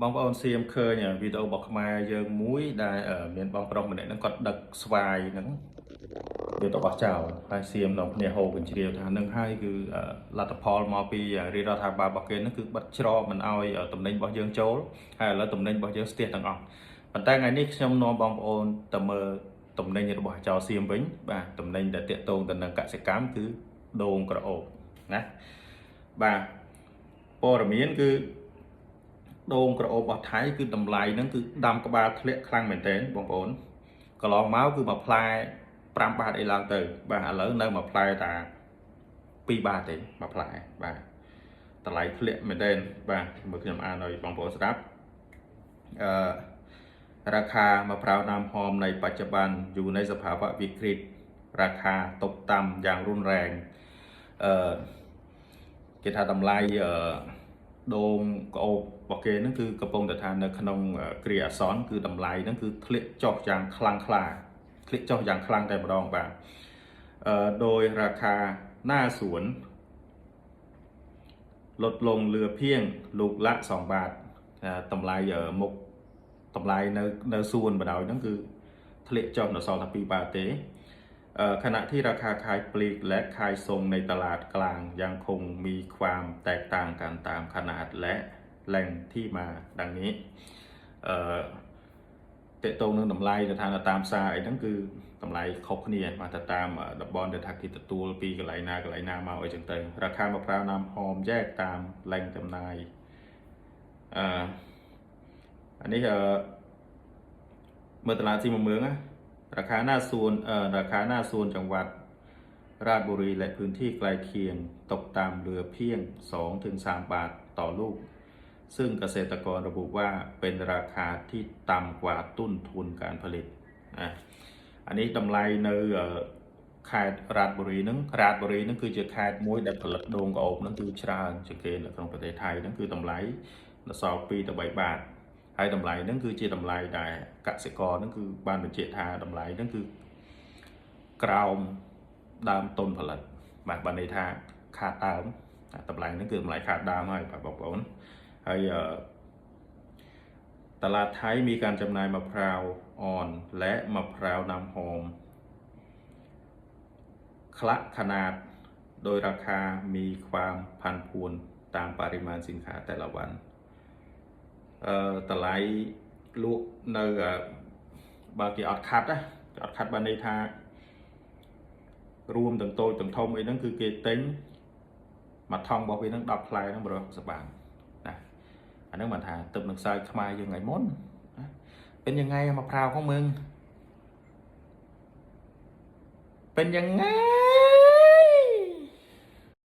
បងប្អូនសៀមឃើញវីដេអូរបស់ខ្មែរយើងមួយដែលមានបងប្រុសម្នាក់ហ្នឹងគាត់ដឹកស្វាយហ្នឹងយកទៅបោះចោលហើយសៀមដល់គ្នាហូបកញ្ជ្រៀវថានឹងហើយគឺលទ្ធផលមកពីរាជរដ្ឋាភិបាលរបស់គេហ្នឹងគឺបិទច្រកមិនឲ្យតំណែងរបស់យើងចូលហើយឥឡូវតំណែងរបស់យើងស្ទះទាំងអស់ប៉ុន្តែថ្ងៃនេះខ្ញុំនាំបងប្អូនទៅមើលតំណែងរបស់ចៅសៀមវិញបាទតំណែងដែលតាក់ទងទៅនឹងកសិកម្មគឺដូងក្រអូបណាបាទព័ត៌មានគឺដូងក្រអូបរបស់ថៃគឺតម្លៃហ្នឹងគឺដាំក្បាលធ្លាក់ខ្លាំងមែនទែនបងប្អូនកន្លងមកគឺមួយផ្លែ5 បាតអីឡើងទៅបាទឥឡូវនៅមួយផ្លែតា2 បាតទេមួយផ្លែបាទតម្លៃធ្លាក់មែនទែនបាទមើលខ្ញុំអានឲ្យបងប្អូនស្ដាប់រាខាមะพร้าวน้ำหอมในปัจจุบันอยู่ในสภาวะวิกฤตราคาตกต่ำอย่างรุนแรงគេថាតម្លៃដូងក្អូបរបស់គេហ្នឹងគឺកំពុងតែថានៅក្នុងគ្រាអាសន្នគឺតម្លៃហ្នឹងគឺធ្លាក់ចុះយ៉ាងខ្លាំងក្លាធ្លាក់ចុះយ៉ាងខ្លាំងតែម្ដងបាទដោយរាខាหน้าสวนลดลงเหลือเพียงลูกละ2 บาทតម្លៃមុខតម្លៃនៅសួនបណ្ដោយហ្នឹងគឺធ្លាក់ចុះដល់សល់តែ2 បាតទេขณะที่ราคาขายปลีกและขายส่งในตลาดกลางยังคงมีความแตกต่างกันตามขนาดและแหล่งที่มาดังนี้តេតងនឹងតម្លៃទៅថាតាមផ្សារអីហ្នឹងគឺតម្លៃខុសគ្នាមកទៅតាមតំបន់ដែលថាគេទទួលពីកន្លែងណាមកអីចឹងទៅរាខាមะพร้าวน้ำหอมแยกตามแหล่งจำหน่ายอันนี้មើលតឡាទី1 មើងណាราคาหน้าส่วนจังหวัดราชบุรีและพื้นที่ใกล้เคียงตกต่ำเหลือเพียง 2-3 บาทต่อลูกซึ่งเกษตรกรระบุว่าเป็นราคาที่ต่ำกว่าต้นทุนการผลิตอันนี้តម្លៃនៅខេត្តរាជបុរីហ្នឹងគឺជាខេត្តមួយដែលផលិតដូងក្អូបហ្នឹងគឺច្រើនជាងគេនៅក្នុងប្រទេសថៃហ្នឹងគឺតម្លៃដល់សល់2 ទៅ 3 បាតហើយតម្លៃហ្នឹងគឺជាតម្លៃដែលកសិករហ្នឹងគឺបានបញ្ជាក់ថាតម្លៃហ្នឹងគឺក្រោមដើមទុនផលិតបាទបានន័យថាខាតដើមតម្លៃហ្នឹងគឺតម្លៃខាតដើមហើយបាទបងប្អូនហើយតឡាថៃมีการจำหน่ายมะพร้าวอ่อนและมะพร้าวน้ำหอมคละขนาดโดยราคามีความผันผวนตามปริมาณสินค้าแต่ละวันតម្លៃលក់នៅបើគេអត់ខាត់បានន័យថារួមទាំងតូចទាំងធំអីហ្នឹងគឺគេទិញមួយថងរបស់វាហ្នឹង10 ផ្លែហ្នឹងបរិសបានណាអាហ្នឹងបានថាទឹកនឹងខ្សែខ្មែរយើងថ្ងៃមុនเป็นยังไงมะพร้าวของมึงเป็นยังไง